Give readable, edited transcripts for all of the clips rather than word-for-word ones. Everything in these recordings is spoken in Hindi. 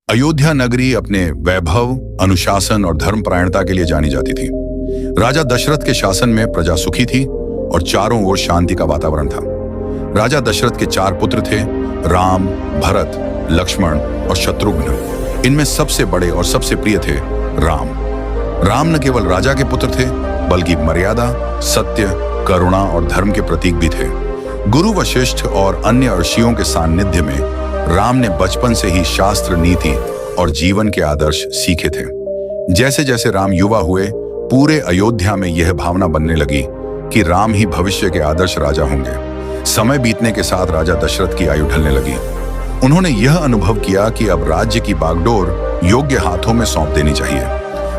अयोध्या नगरी अपने वैभव, अनुशासन और धर्मपरायणता के लिए जानी जाती थी। राजा दशरथ के शासन में प्रजा सुखी थी और चारों ओर शांति का वातावरण था। राजा दशरथ के 4 पुत्र थे, राम, भरत, लक्ष्मण और शत्रुघ्न। इनमें सबसे बड़े और सबसे प्रिय थे राम। राम न केवल राजा के पुत्र थे, बल्कि मर्यादा, सत्य, करुणा और धर्म के प्रतीक भी थे। गुरु वशिष्ठ और अन्य ऋषियों के सानिध्य में राम ने बचपन से ही शास्त्र, नीति और जीवन के आदर्श सीखे थे। जैसे जैसे राम युवा हुए, पूरे अयोध्या में यह भावना बनने लगी कि राम ही भविष्य के आदर्श राजा होंगे। समय बीतने के साथ राजा दशरथ की आयु ढलने लगी। उन्होंने यह अनुभव किया कि अब राज्य की बागडोर योग्य हाथों में सौंप देनी चाहिए।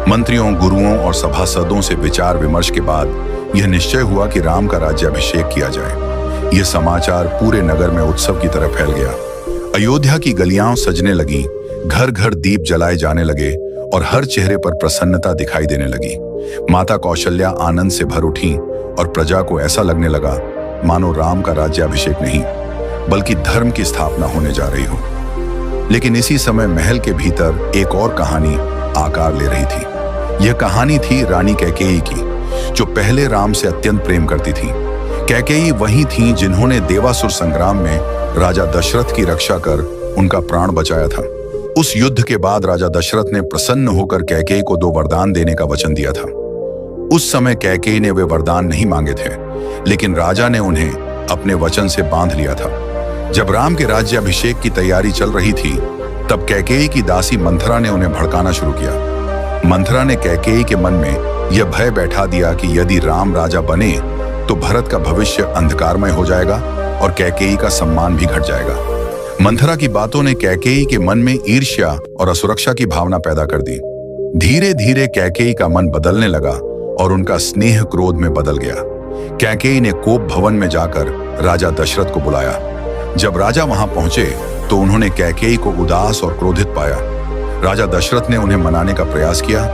मंत्रियों, गुरुओं और सभासदों से विचार विमर्श के बाद यह निश्चय हुआ कि राम का राज्याभिषेक किया जाए। यह समाचार पूरे नगर में उत्सव की तरह फैल गया। अयोध्या की गलियां सजने लगी, घर घर दीप जलाए जाने लगे और हर चेहरे पर प्रसन्नता दिखाई देने लगी। माता कौशल्या आनंद से भर उठी और प्रजा को ऐसा लगने लगा मानो राम का राज्याभिषेक नहीं, बल्कि धर्म की स्थापना होने जा रही हो। लेकिन इसी समय महल के भीतर एक और कहानी आकार ले रही थी। यह कहानी थी रानी कैकेयी की, जो पहले राम से अत्यंत प्रेम करती थी। कैकेयी वही थी जिन्होंने देवासुर संग्राम में राजा दशरथ की रक्षा कर उनका प्राण बचाया था। उस युद्ध के बाद राजा दशरथ ने प्रसन्न होकर कैकेयी को 2 वरदान देने का वचन दिया था। उस समय कैकेयी ने वे वरदान नहीं मांगे थे, लेकिन राजा ने उन्हें अपने वचन से बांध लिया था। जब राम के राज्याभिषेक की तैयारी चल रही थी, तब कैकेयी की दासी मंथरा ने उन्हें भड़काना शुरू किया। मंथरा ने कैकेयी के मन में यह भय बैठा दिया कि यदि राम राजा बने तो भरत का भविष्य अंधकारमय हो जाएगा और कैकेयी का सम्मान भी घट जाएगा। मंथरा की बातों ने कैकेयी के मन में ईर्ष्या और असुरक्षा की भावना पैदा कर दी। धीरे धीरे कैकेयी का मन बदलने लगा और उनका स्नेह क्रोध में बदल गया। कैकेयी ने कोप भवन में जाकर राजा दशरथ को बुलाया। जब राजा वहां पहुंचे तो उन्होंने कैकेयी को उदास और क्रोधित पाया। राजा दशरथ ने उन्हें मनाने का प्रयास किया,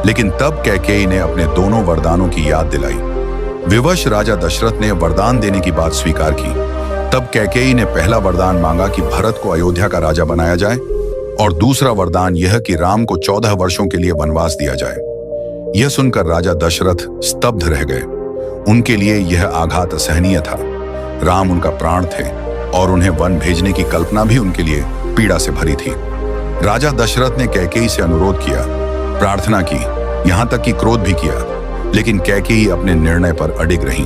लेकिन तब कैकेयी ने अपने दोनों वरदानों की याद दिलाई। विवश राजा दशरथ ने वरदान देने की बात स्वीकार की। तब कैकेयी ने पहला वरदान मांगा कि भरत को अयोध्या का राजा बनाया जाए और दूसरा वरदान यह कि राम को 14 वर्षों के लिए वनवास दिया जाए। यह सुनकर राजा दशरथ स्तब्ध रह गए। उनके लिए यह आघात असहनीय था। राम उनका प्राण थे और उन्हें वन भेजने की कल्पना भी उनके लिए पीड़ा से भरी थी। राजा दशरथ ने कैकेयी से अनुरोध किया, प्रार्थना की, यहां तक कि क्रोध भी किया, लेकिन कैकेयी अपने निर्णय पर अडिग रहीं।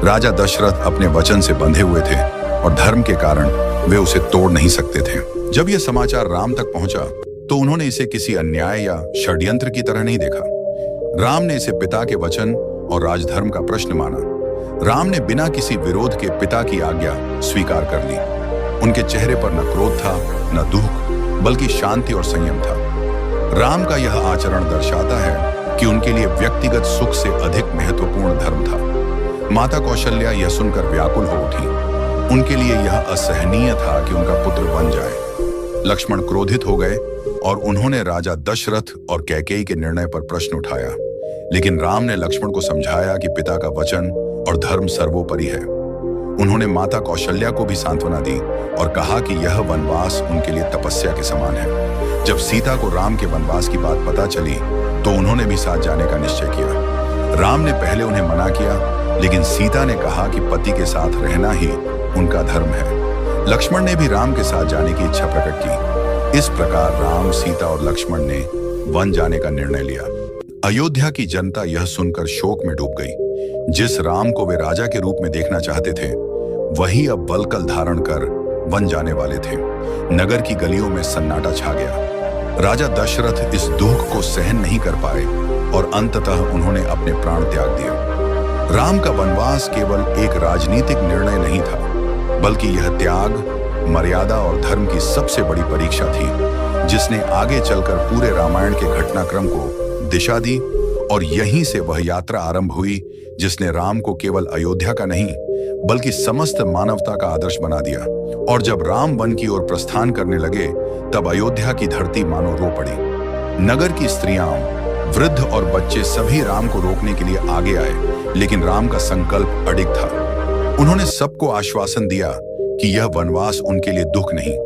राजा दशरथ अपने वचन से बंधे हुए थे और धर्म के कारण वे उसे तोड़ नहीं सकते थे। जब यह समाचार राम तक पहुंचा तो उन्होंने इसे किसी अन्याय या षड्यंत्र की तरह नहीं देखा। राम ने इसे पिता के वचन और राजधर्म का प्रश्न माना। राम ने बिना किसी विरोध के पिता की आज्ञा स्वीकार कर ली। उनके चेहरे पर न क्रोध था, न दुख, बल्कि शांति और संयम था। राम का यह आचरण दर्शाता है कि उनके लिए व्यक्तिगत सुख से अधिक महत्वपूर्ण धर्म था। माता कौशल्या यह सुनकर व्याकुल हो उठी। उनके लिए यह असहनीय था कि उनका पुत्र बन जाए। लक्ष्मण क्रोधित हो गए और उन्होंने राजा दशरथ और कैकेयी के निर्णय पर प्रश्न उठाया, लेकिन राम ने लक्ष्मण को समझाया कि पिता का वचन और धर्म सर्वोपरि है। उन्होंने माता कौशल्या को भी सांत्वना दी और कहा कि यह वनवास उनके लिए तपस्या के समान है। जब सीता को राम के वनवास की बात पता चली तो उन्होंने भी साथ जाने का निश्चय किया। राम ने पहले उन्हें मना किया, लेकिन सीता ने कहा कि पति के साथ रहना ही उनका धर्म है। लक्ष्मण ने भी राम के साथ जाने की इच्छा प्रकट की। इस प्रकार राम, सीता और लक्ष्मण ने वन जाने का निर्णय लिया। अयोध्या की जनता यह सुनकर शोक में डूब गई। जिस राम को वे राजा के रूप में देखना चाहते थे, वही अब वल्कल धारण कर वन जाने वाले थे। नगर की गलियों में सन्नाटा छा गया। राजा दशरथ इस दुख को सहन नहीं कर पाए और अंततः उन्होंने अपने प्राण त्याग दिए। राम का वनवास केवल एक राजनीतिक निर्णय नहीं था, बल्कि यह त्याग, मर्यादा और धर्म की सबसे बड़ी परीक्षा थी, जिसने आगे चलकर पूरे रामायण के घटनाक्रम को दिशा दी। और यहीं से वह यात्रा आरंभ हुई जिसने राम को केवल अयोध्या का नहीं, बल्कि समस्त मानवता का आदर्श बना दिया। और जब राम वन की ओर प्रस्थान करने लगे, तब अयोध्या की धरती मानो रो पड़ी। नगर की स्त्रियां, वृद्ध और बच्चे सभी राम को रोकने के लिए आगे आए, लेकिन राम का संकल्प अडिग था। उन्होंने सबको आश्वासन दिया कि यह वनवास उनके लिए दुख नहीं,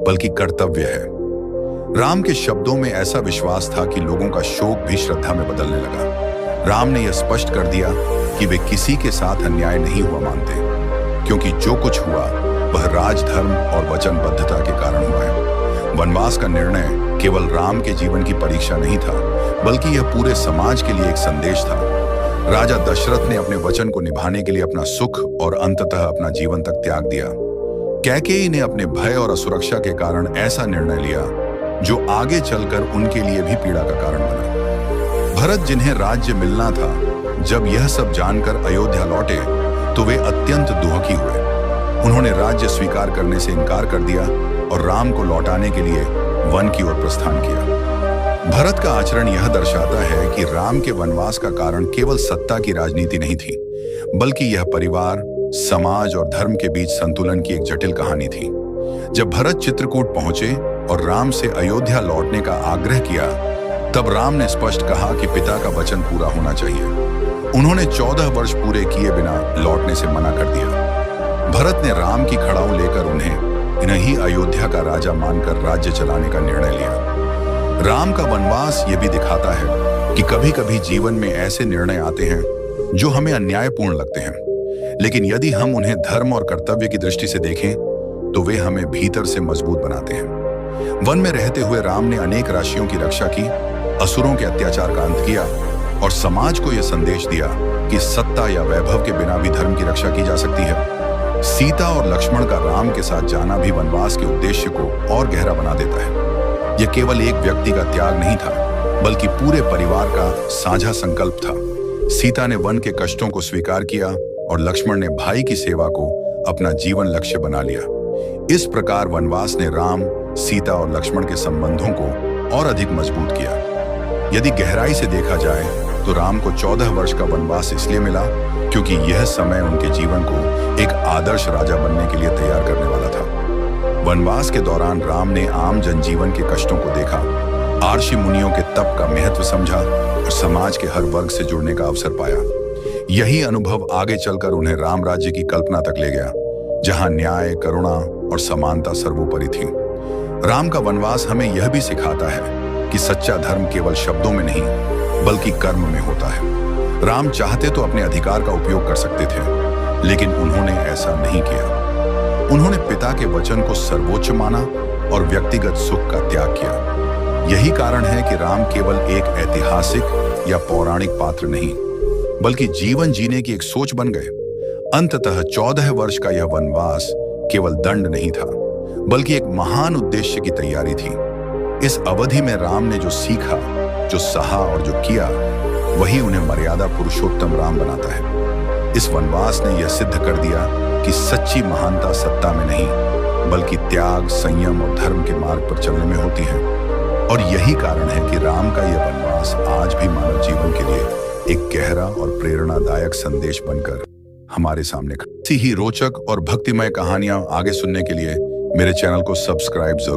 बल्कि कर्तव्य है। राम के शब्दों में ऐसा विश्वास था कि लोगों का शोक भी श्रद्धा में बदलने लगा। राम ने यह स्पष्ट कर दिया कि वे किसी के साथ अन्याय नहीं हुआ मानते, क्योंकि जो कुछ हुआ वह राजधर्म और वचनबद्धता के कारण हुआ है। वनवास का निर्णय केवल राम के जीवन की परीक्षा नहीं था, बल्कि यह पूरे समाज के लिए एक संदेश था। राजा दशरथ ने अपने वचन को निभाने के लिए अपना सुख और अंततः अपना जीवन तक त्याग दिया। कैकेयी ने अपने भय और असुरक्षा के कारण ऐसा निर्णय लिया जो आगे चलकर उनके लिए भी पीड़ा का कारण बना। भरत, जिन्हें राज्य मिलना था, जब यह सब जानकर अयोध्या लौटे तो वे अत्यंत दुखी हुए। उन्होंने राज्य स्वीकार करने से इनकार कर दिया और राम को लौटाने के लिए वन की ओर प्रस्थान किया। भरत का आचरण यह दर्शाता है कि राम के वनवास का कारण केवल सत्ता की राजनीति नहीं थी, बल्कि यह परिवार, समाज और धर्म के बीच संतुलन की एक जटिल कहानी थी। जब भरत चित्रकूट पहुंचे और राम से अयोध्या लौटने का आग्रह किया, तब राम ने स्पष्ट कहा कि पिता का वचन पूरा होना चाहिए। उन्होंने 14 वर्ष पूरे किए बिना लौटने से मना कर दिया। भरत ने राम की खड़ाऊ लेकर उन्हें इन्हीं अयोध्या का राजा मानकर राज्य चलाने का निर्णय लिया। राम का वनवास ये भी दिखाता है कि कभी कभी जीवन में ऐसे निर्णय आते हैं जो हमें अन्यायपूर्ण लगते हैं, लेकिन यदि हम उन्हें धर्म और कर्तव्य की दृष्टि से देखें तो वे हमें भीतर से मजबूत बनाते हैं। वन में रहते हुए राम ने अनेक राशियों की रक्षा की, असुरों के अत्याचार का अंत किया और समाज को यह संदेश दिया कि सत्ता या वैभव के बिना भी धर्म की रक्षा की जा सकती है। सीता और लक्ष्मण का राम के साथ जाना भी वनवास के उद्देश्य को और गहरा बना देता है। यह केवल एक व्यक्ति का त्याग नहीं था, बल्कि पूरे परिवार का साझा संकल्प था। सीता ने वन के कष्टों को स्वीकार किया और लक्ष्मण ने भाई की सेवा को अपना जीवन लक्ष्य बना लिया। इस प्रकार वनवास ने राम, सीता और लक्ष्मण के संबंधों को और अधिक मजबूत किया। यदि गहराई से देखा जाए तो राम को 14 वर्ष का वनवास इसलिए मिला क्योंकि यह समय उनके जीवन को एक आदर्श राजा बनने के लिए तैयार करने वाला था। वनवास के दौरान राम ने आम जनजीवन के कष्टों को देखा, आर्षि मुनियों के तप का महत्व समझा और समाज के हर वर्ग से जुड़ने का अवसर पाया। यही अनुभव आगे चलकर उन्हें राम राज्य की कल्पना तक ले गया, जहां न्याय, करुणा और समानता सर्वोपरि थी। राम का वनवास हमें यह भी सिखाता है कि सच्चा धर्म केवल शब्दों में नहीं, बल्कि कर्म में होता है। राम चाहते तो अपने अधिकार का उपयोग कर सकते थे, लेकिन उन्होंने ऐसा नहीं किया। उन्होंने पिता के वचन को सर्वोच्च माना और व्यक्तिगत सुख का त्याग किया। यही कारण है कि राम केवल एक ऐतिहासिक या पौराणिक पात्र नहीं, बल्कि जीवन जीने की एक सोच बन गए। अंततः 14 वर्ष का यह वनवास केवल दंड नहीं था, बल्कि एक महान उद्देश्य की तैयारी थी। इस अवधि में राम ने जो सीखा, जो सहा और जो किया, वही उन्हें मर्यादा पुरुषोत्तम राम बनाता है। इस वनवास ने यह सिद्ध कर दिया कि सच्ची महानता सत्ता में नहीं, बल्कि त्याग, संयम और धर्म के मार्ग पर चलने में होती है। और यही कारण है कि राम का यह वनवास आज भी मानव जीवन के लिए एक गहरा और प्रेरणादायक संदेश बनकर हमारे सामने खड़ी है। ऐसी ही रोचक और भक्तिमय कहानियां आगे सुनने के लिए मेरे चैनल को सब्सक्राइब जरूर